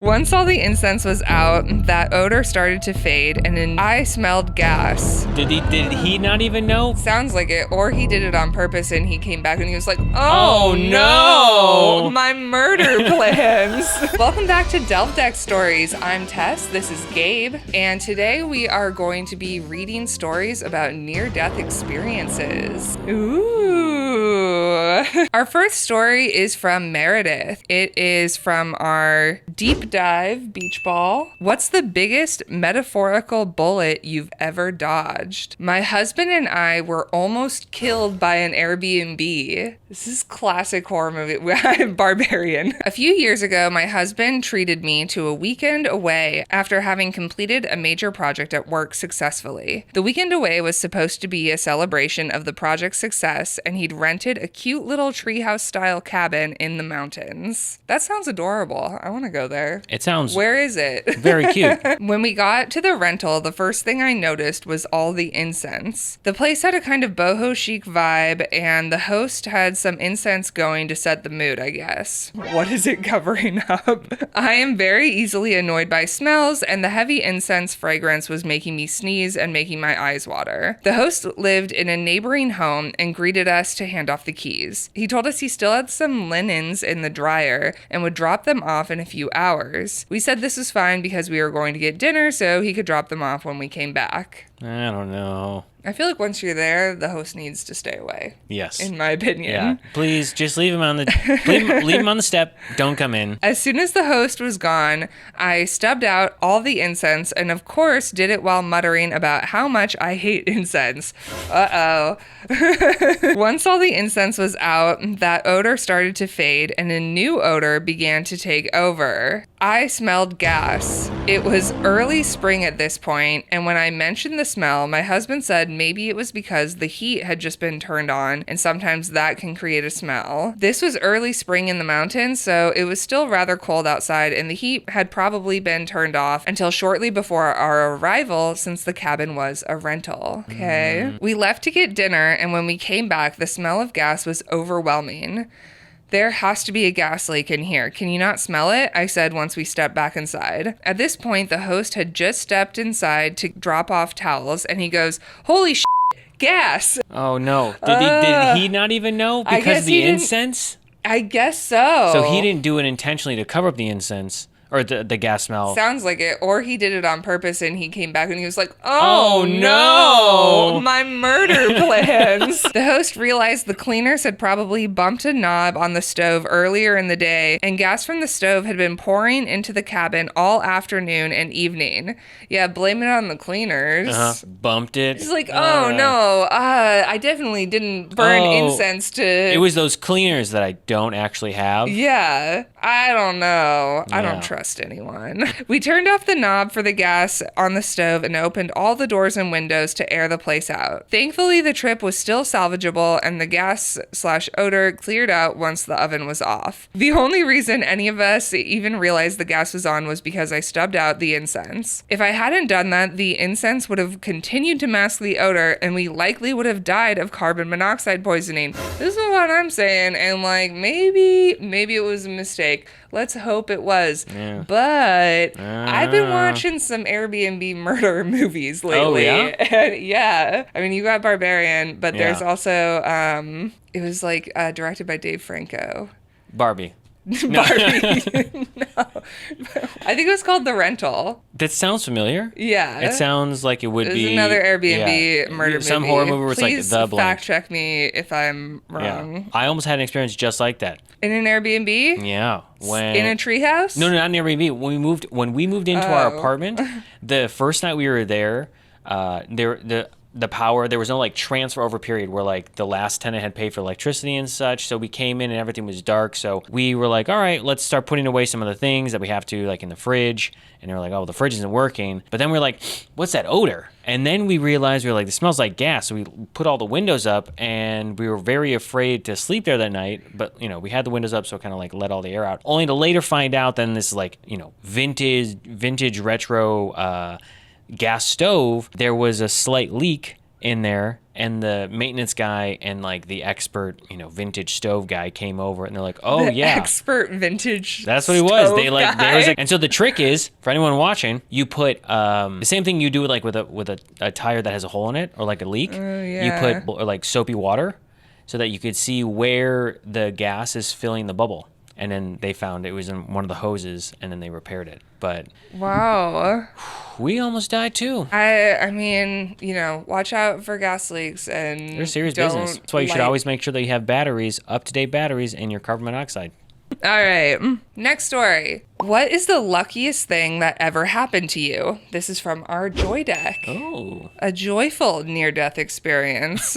Once all the incense was out, that odor started to fade, and then I smelled gas. Did he not even know? Sounds like it, or he did it on purpose and he came back and he was like, Oh, no! My murder plans. Welcome back to Delve Deck Stories. I'm Tess, this is Gabe, and today we are going to be reading stories about near-death experiences. Ooh. Our first story is from Meredith. It is from our deep dive beach ball. What's the biggest metaphorical bullet you've ever dodged? My husband and I were almost killed by an Airbnb. This is classic horror movie. Barbarian. A few years ago, my husband treated me to a weekend away after having completed a major project at work successfully. The weekend away was supposed to be a celebration of the project's success, and he'd rented a cute little treehouse style cabin in the mountains. That sounds adorable. I want to go there. It sounds... Where is it? Very cute. When we got to the rental, the first thing I noticed was all the incense. The place had a kind of boho chic vibe, and the host had some incense going to set the mood, I guess. What is it covering up? I am very easily annoyed by smells, and the heavy incense fragrance was making me sneeze and making my eyes water. The host lived in a neighboring home and greeted us to hand off the keys. He told us he still had some linens in the dryer and would drop them off in a few hours. We said this was fine because we were going to get dinner, so he could drop them off when we came back. I don't know. I feel like once you're there, the host needs to stay away. Yes. In my opinion. Yeah. Please, just leave him on the leave him on the step. Don't come in. As soon as the host was gone, I stubbed out all the incense and of course did it while muttering about how much I hate incense. Uh-oh. Once all the incense was out, that odor started to fade and a new odor began to take over. I smelled gas. It was early spring at this point, and when I mentioned the smell, my husband said maybe it was because the heat had just been turned on, and sometimes that can create a smell. This was early spring in the mountains, so it was still rather cold outside, and the heat had probably been turned off until shortly before our arrival, since the cabin was a rental. Okay. We left to get dinner, and when we came back, the smell of gas was overwhelming. There has to be a gas leak in here. Can you not smell it? I said once we stepped back inside. At this point, the host had just stepped inside to drop off towels, and he goes, "Holy shit, gas!" Oh no! Did he not even know because of the incense? I guess so. So he didn't do it intentionally to cover up the incense. Or the gas smell. Sounds like it. Or he did it on purpose and he came back and he was like, oh no! My murder plans. The host realized the cleaners had probably bumped a knob on the stove earlier in the day, and gas from the stove had been pouring into the cabin all afternoon and evening. Yeah, blame it on the cleaners. Bumped it. He's like, no, I definitely didn't burn incense to... It was those cleaners that I don't actually have. Yeah, I don't know. I don't trust anyone. We turned off the knob for the gas on the stove and opened all the doors and windows to air the place out. Thankfully, the trip was still salvageable and the gas/odor cleared out once the oven was off. The only reason any of us even realized the gas was on was because I stubbed out the incense. If I hadn't done that, the incense would have continued to mask the odor and we likely would have died of carbon monoxide poisoning. This is what I'm saying, and like maybe it was a mistake. Let's hope it was. Yeah. But I've been watching some Airbnb murder movies lately. Oh, yeah? And yeah. I mean, you got Barbarian, but there's also, it was like directed by Dave Franco. Barbie. Barbie. No. I think it was called The Rental. That sounds familiar. Yeah. It sounds like it would be. It was another Airbnb murder movie. Some horror movie where it's Please like the blank. fact check me if I'm wrong. Yeah. I almost had an experience just like that. In an Airbnb? Yeah. In a treehouse? No, not an Airbnb. When we moved into our apartment, the first night we were there, the power, there was no like transfer over period where like the last tenant had paid for electricity and such. So we came in and everything was dark. So we were like, all right, let's start putting away some of the things that we have to, like in the fridge. And they were like, oh, the fridge isn't working. But then we're like, what's that odor? And then we realized we were like, it smells like gas. So we put all the windows up and we were very afraid to sleep there that night. But, you know, we had the windows up, so kind of like let all the air out. Only to later find out then this is like, you know, vintage retro gas stove. There was a slight leak in there, and the maintenance guy and like the expert, vintage stove guy came over, and they're like, "Oh The yeah, expert vintage. that's what he was." stove They like guy. there was and so the trick is for anyone watching, you put the same thing you do with a tire that has a hole in it or like a leak. yeah. You put like soapy water so that you could see where the gas is filling the bubble. And then they found it was in one of the hoses, and then they repaired it. But Wow. we almost died too. I mean, watch out for gas leaks and They're serious don't business. That's why you should always make sure that you have batteries, up-to-date batteries, in your carbon monoxide. All right. Next story. What is the luckiest thing that ever happened to you? This is from our Joy Deck. Oh. A joyful near-death experience.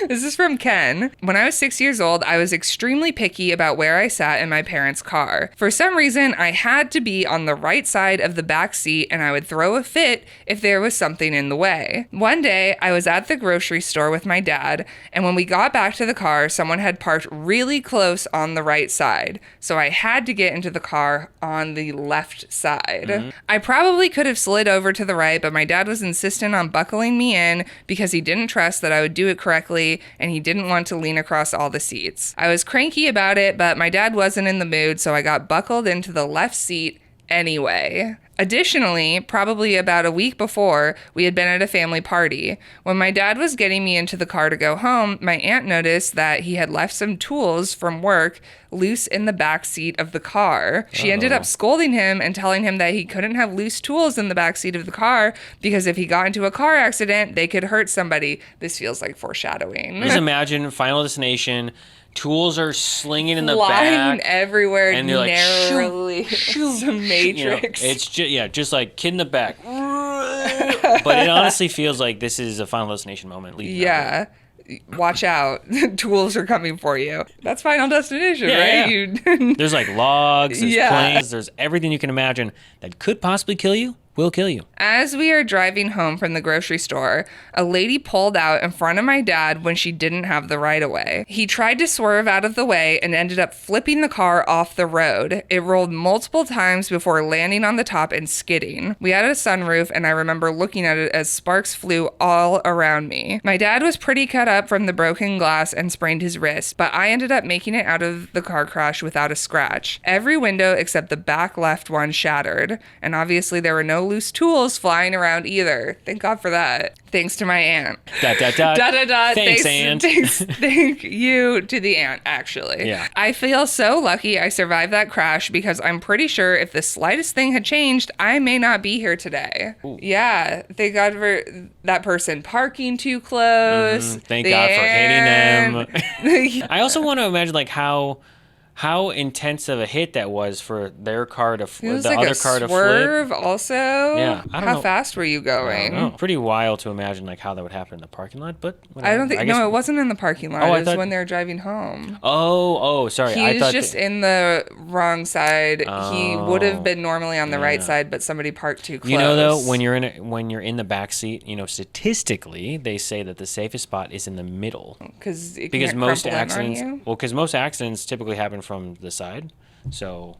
This is from Ken. When I was 6 years old, I was extremely picky about where I sat in my parents' car. For some reason, I had to be on the right side of the back seat, and I would throw a fit if there was something in the way. One day, I was at the grocery store with my dad, and when we got back to the car, someone had parked really close on the right side. So I had to get into the car on the left side. Mm-hmm. I probably could have slid over to the right, but my dad was insistent on buckling me in because he didn't trust that I would do it correctly, and he didn't want to lean across all the seats. I was cranky about it, but my dad wasn't in the mood, so I got buckled into the left seat anyway. Additionally, probably about a week before, we had been at a family party. When my dad was getting me into the car to go home, my aunt noticed that he had left some tools from work loose in the back seat of the car. She ended up scolding him and telling him that he couldn't have loose tools in the back seat of the car because if he got into a car accident, they could hurt somebody. This feels like foreshadowing. Just imagine Final Destination. Tools are slinging in the Flying back everywhere, and they're like, narrowly. shoot, Some Matrix. It's just like kid in the back. But it honestly feels like this is a Final Destination moment. Yeah. Watch out. Tools are coming for you. That's Final Destination, right? Yeah. There's like logs, there's planes, there's everything you can imagine that could possibly kill you. Will kill you. As we are driving home from the grocery store, a lady pulled out in front of my dad when she didn't have the right of way. He tried to swerve out of the way and ended up flipping the car off the road. It rolled multiple times before landing on the top and skidding. We had a sunroof, and I remember looking at it as sparks flew all around me. My dad was pretty cut up from the broken glass and sprained his wrist, but I ended up making it out of the car crash without a scratch. Every window except the back left one shattered, and obviously there were no loose tools flying around either. Thank God for that. Thanks to my aunt. ... Thanks, aunt. Thank you to the aunt, actually. Yeah. I feel so lucky I survived that crash because I'm pretty sure if the slightest thing had changed, I may not be here today. Ooh. Yeah. Thank God for that person parking too close. Mm-hmm. Thank God for hitting them. I also want to imagine like how intense of a hit that was for their car to flip. The other car to flip. Also. Yeah, I don't know. How fast were you going? I don't know. Pretty wild to imagine like how that would happen in the parking lot, but whatever. I don't think. No, it wasn't in the parking lot. It was when they were driving home. Oh, sorry. He was just in the wrong side. He would have been normally on the right side, but somebody parked too close. You know, though, when you're in the back seat, statistically, they say that the safest spot is in the middle. Because most accidents typically happen from the side, so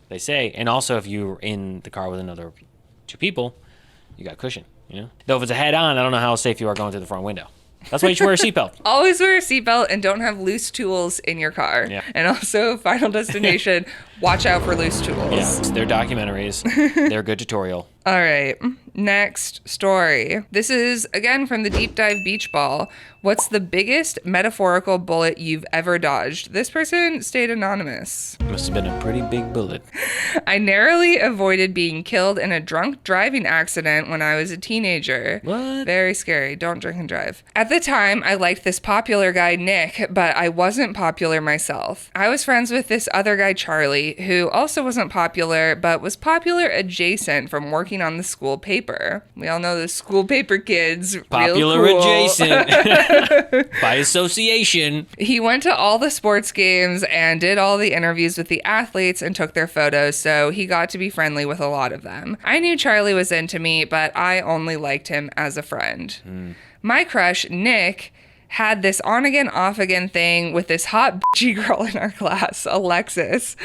they say. And also, if you're in the car with another two people, you got cushion. Though if it's a head-on, I don't know how safe you are going through the front window. That's why you should wear a seatbelt. Always wear a seatbelt and don't have loose tools in your car. Yeah. And also, Final Destination, watch out for loose tools. Yeah, they're documentaries. They're a good tutorial. All right, next story. This is, again, from the Deep Dive Beach Ball. What's the biggest metaphorical bullet you've ever dodged? This person stayed anonymous. Must have been a pretty big bullet. I narrowly avoided being killed in a drunk driving accident when I was a teenager. What? Very scary. Don't drink and drive. At the time, I liked this popular guy, Nick, but I wasn't popular myself. I was friends with this other guy, Charlie, who also wasn't popular, but was popular adjacent from working on the school paper. We all know the school paper kids. Popular real cool. Adjacent. By association. He went to all the sports games and did all the interviews with the athletes and took their photos, so he got to be friendly with a lot of them. I knew Charlie was into me, but I only liked him as a friend. My crush, Nick, had this on again, off again thing with this hot bitchy girl in our class, Alexis.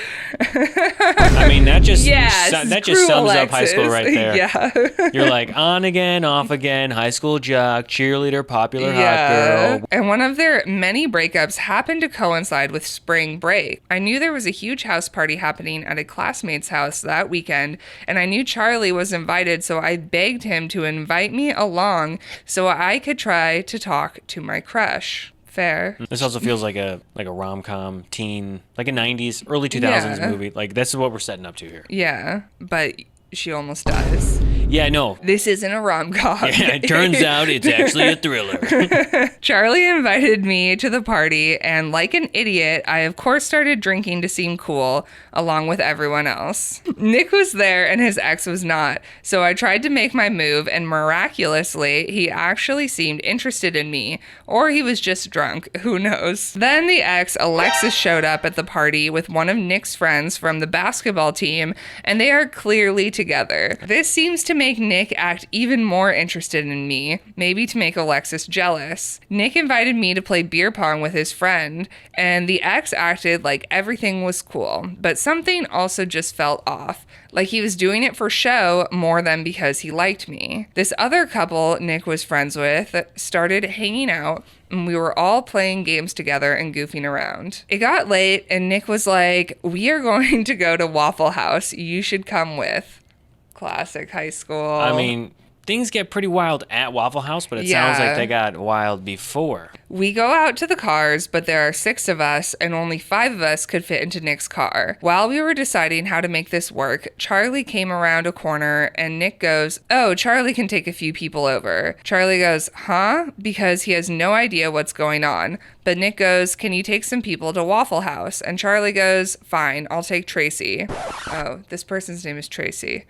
I mean, that just sums up high school Alexis. right there. Yeah. You're like on again, off again, high school jock, cheerleader, popular hot girl. And one of their many breakups happened to coincide with spring break. I knew there was a huge house party happening at a classmate's house that weekend, and I knew Charlie was invited, so I begged him to invite me along so I could try to talk to my crush. Fair. This also feels like a rom-com teen, like a 90s, early 2000s movie. Like, this is what we're setting up to here. Yeah, but she almost dies. Yeah, no. This isn't a rom-com. Yeah, it turns out it's actually a thriller. Charlie invited me to the party, and like an idiot, I of course started drinking to seem cool, along with everyone else. Nick was there and his ex was not, so I tried to make my move, and miraculously, he actually seemed interested in me, or he was just drunk, who knows. Then the ex, Alexis, showed up at the party with one of Nick's friends from the basketball team, and they are clearly together. This seems to make Nick act even more interested in me, maybe to make Alexis jealous. Nick invited me to play beer pong with his friend, and the ex acted like everything was cool, but something also just felt off, like he was doing it for show more than because he liked me. This other couple Nick was friends with started hanging out, and we were all playing games together and goofing around. It got late, and Nick was like, "We are going to go to Waffle House. You should come with." Classic high school. I mean, things get pretty wild at Waffle House, but it sounds like they got wild before. We go out to the cars, but there are 6 of us, and only 5 of us could fit into Nick's car. While we were deciding how to make this work, Charlie came around a corner, and Nick goes, "Oh, Charlie can take a few people over." Charlie goes, "Huh?" Because he has no idea what's going on. But Nick goes, "Can you take some people to Waffle House?" And Charlie goes, "Fine, I'll take Tracey." Oh, this person's name is Tracey.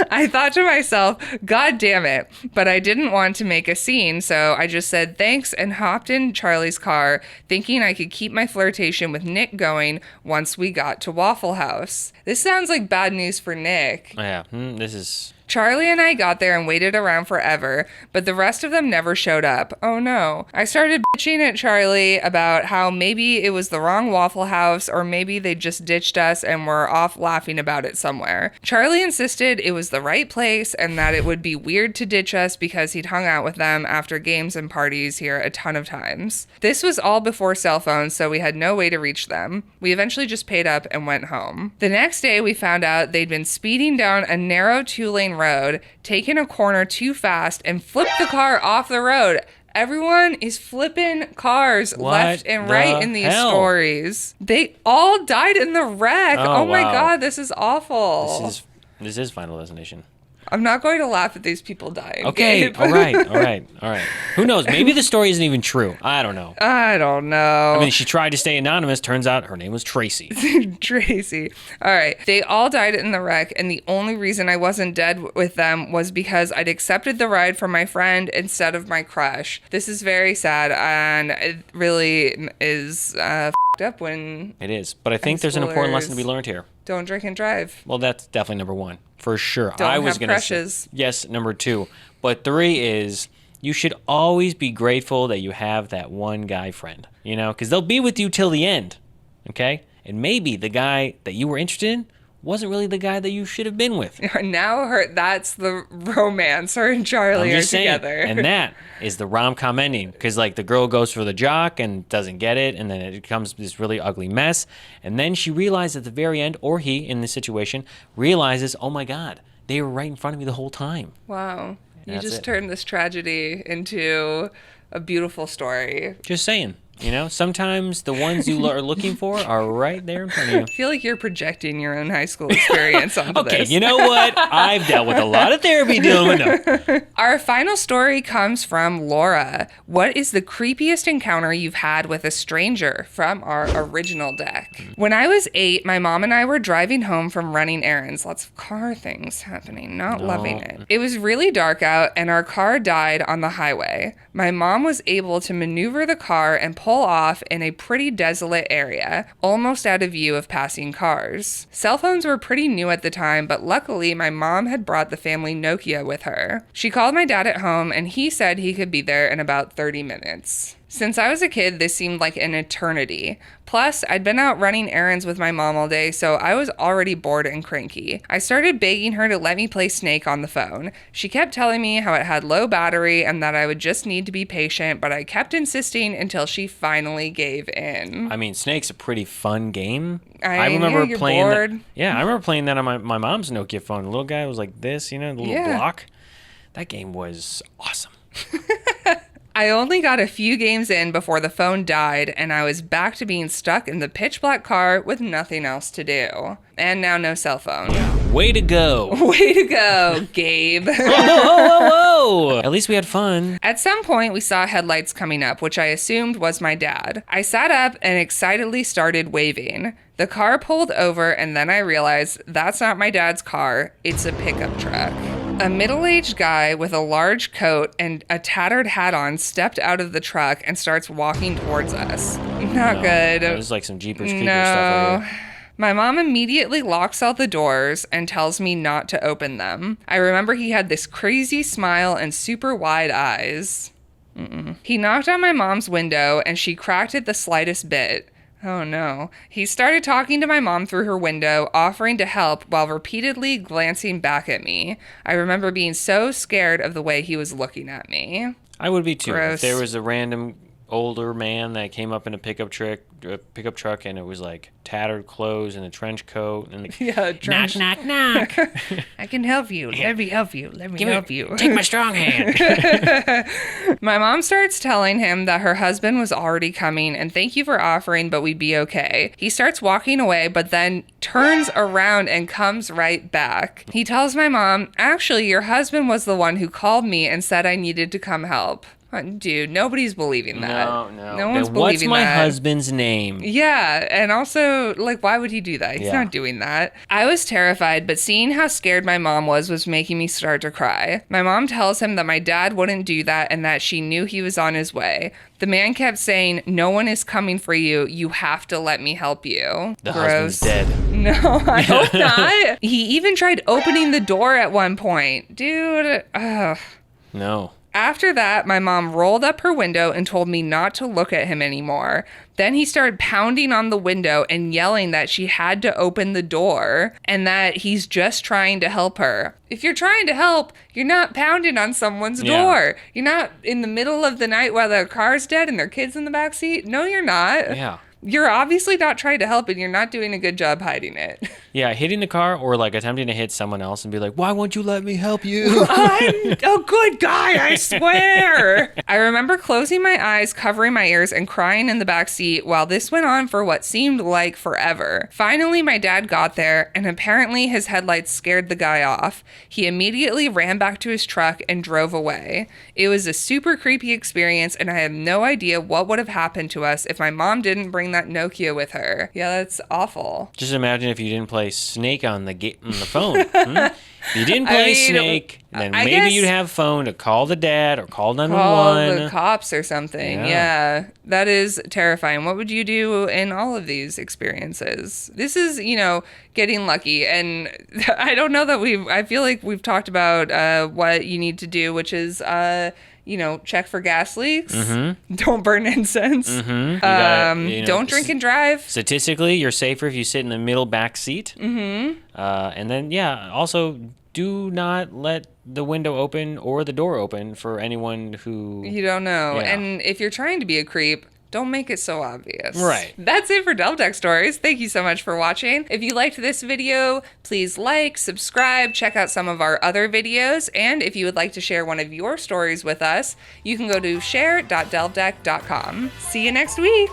I thought to myself, God damn it. But I didn't want to make a scene, so I just said thanks and hopped in Charlie's car, thinking I could keep my flirtation with Nick going once we got to Waffle House. This sounds like bad news for Nick. Yeah, this is... Charlie and I got there and waited around forever, but the rest of them never showed up. Oh no. I started bitching at Charlie about how maybe it was the wrong Waffle House, or maybe they just ditched us and were off laughing about it somewhere. Charlie insisted it was the right place and that it would be weird to ditch us because he'd hung out with them after games and parties here a ton of times. This was all before cell phones, so we had no way to reach them. We eventually just paid up and went home. The next day, we found out they'd been speeding down a narrow 2-lane road, taken a corner too fast, and flipped the car off the road. Everyone is flipping cars left and right in these stories. They all died in the wreck. Oh my God, this is awful. This is Final Destination. I'm not going to laugh at these people dying. Okay, Gabe. all right. Who knows? Maybe the story isn't even true. I don't know. I mean, she tried to stay anonymous. Turns out her name was Tracey. Tracey. All right. They all died in the wreck, and the only reason I wasn't dead with them was because I'd accepted the ride from my friend instead of my crush. This is very sad, and it really is f***ed up when... It is, but I think there's an important lesson to be learned here. Don't drink and drive. Well, that's definitely number 1. For sure. Don't have crushes. Yes, number 2. But 3 is you should always be grateful that you have that one guy friend, you know, because they'll be with you till the end, okay? And maybe the guy that you were interested in wasn't really the guy that you should have been with. Now that's the romance. Her and Charlie are together. And that is the rom-com ending. Because, like, the girl goes for the jock and doesn't get it, and then it becomes this really ugly mess. And then she realizes at the very end, or he, in this situation, realizes, oh, my God, they were right in front of me the whole time. Wow. You just turned this tragedy into a beautiful story. Just saying. You know, sometimes the ones you are looking for are right there in front of you. I feel like you're projecting your own high school experience onto this. Okay, you know what? I've dealt with a lot of therapy dealing with them. Our final story comes from Laura. What is the creepiest encounter you've had with a stranger? From our original deck. When I was 8, my mom and I were driving home from running errands. Lots of car things happening. Not loving it. It was really dark out, and our car died on the highway. My mom was able to maneuver the car and pull pull off in a pretty desolate area, almost out of view of passing cars. Cell phones were pretty new at the time, but luckily my mom had brought the family Nokia with her. She called my dad at home and he said he could be there in about 30 minutes. Since I was a kid, this seemed like an eternity. Plus, I'd been out running errands with my mom all day, so I was already bored and cranky. I started begging her to let me play Snake on the phone. She kept telling me how it had low battery and that I would just need to be patient, but I kept insisting until she finally gave in. I mean, Snake's a pretty fun game. I remember playing that. Yeah, I remember playing that on my mom's Nokia phone. The little guy was like this, the little block. That game was awesome. I only got a few games in before the phone died, and I was back to being stuck in the pitch black car with nothing else to do. And now no cell phone. Yeah. Way to go. Way to go, Gabe. Whoa. At least we had fun. At some point, we saw headlights coming up, which I assumed was my dad. I sat up and excitedly started waving. The car pulled over, and then I realized that's not my dad's car. It's a pickup truck. A middle-aged guy with a large coat and a tattered hat on stepped out of the truck and starts walking towards us. Not good. It was like some Jeepers Creepers stuff right here. My mom immediately locks all the doors and tells me not to open them. I remember he had this crazy smile and super wide eyes. He knocked on my mom's window and she cracked it the slightest bit. Oh no. He started talking to my mom through her window, offering to help while repeatedly glancing back at me. I remember being so scared of the way he was looking at me. I would be too. Gross. If there was a random older man that came up in a pickup truck and it was like tattered clothes and a trench coat and trench. Knock, knock, knock. I can help you. Let me help you. Let me help you. Take my strong hand. My mom starts telling him that her husband was already coming and thank you for offering, but we'd be okay. He starts walking away, but then turns around and comes right back. He tells my mom, actually, your husband was the one who called me and said I needed to come help. Dude, nobody's believing that. No one's believing that. What's my husband's name? Yeah, and also, why would he do that? He's not doing that. I was terrified, but seeing how scared my mom was making me start to cry. My mom tells him that my dad wouldn't do that and that she knew he was on his way. The man kept saying, no one is coming for you. You have to let me help you. The husband's dead. No, I hope not. He even tried opening the door at one point. Dude, ugh. No. After that, my mom rolled up her window and told me not to look at him anymore. Then he started pounding on the window and yelling that she had to open the door and that he's just trying to help her. If you're trying to help, you're not pounding on someone's door. You're not in the middle of the night while their car's dead and their kid's in the backseat. No, you're not. Yeah. You're obviously not trying to help and you're not doing a good job hiding it. Yeah, hitting the car or attempting to hit someone else and be like, why won't you let me help you? I'm a good guy, I swear. I remember closing my eyes, covering my ears, and crying in the back seat while this went on for what seemed like forever. Finally, my dad got there, and apparently his headlights scared the guy off. He immediately ran back to his truck and drove away. It was a super creepy experience, and I have no idea what would have happened to us if my mom didn't bring that Nokia with her. Yeah, that's awful. Just imagine if you didn't play Snake on the phone. If you didn't play Snake, then maybe you'd have phone to call the dad or call 911. Call the cops or something. Yeah, that is terrifying. What would you do in all of these experiences? This is, getting lucky. And I don't know that I feel like we've talked about what you need to do, which is check for gas leaks. Mm-hmm. Don't burn incense. Mm-hmm. Don't drink and drive. Statistically, you're safer if you sit in the middle back seat. Mm-hmm. And then, also do not let the window open or the door open for anyone who... You don't know. Yeah. And if you're trying to be a creep, don't make it so obvious. Right. That's it for Delve Deck Stories. Thank you so much for watching. If you liked this video, please like, subscribe, check out some of our other videos, and if you would like to share one of your stories with us, you can go to share.delvedeck.com. See you next week.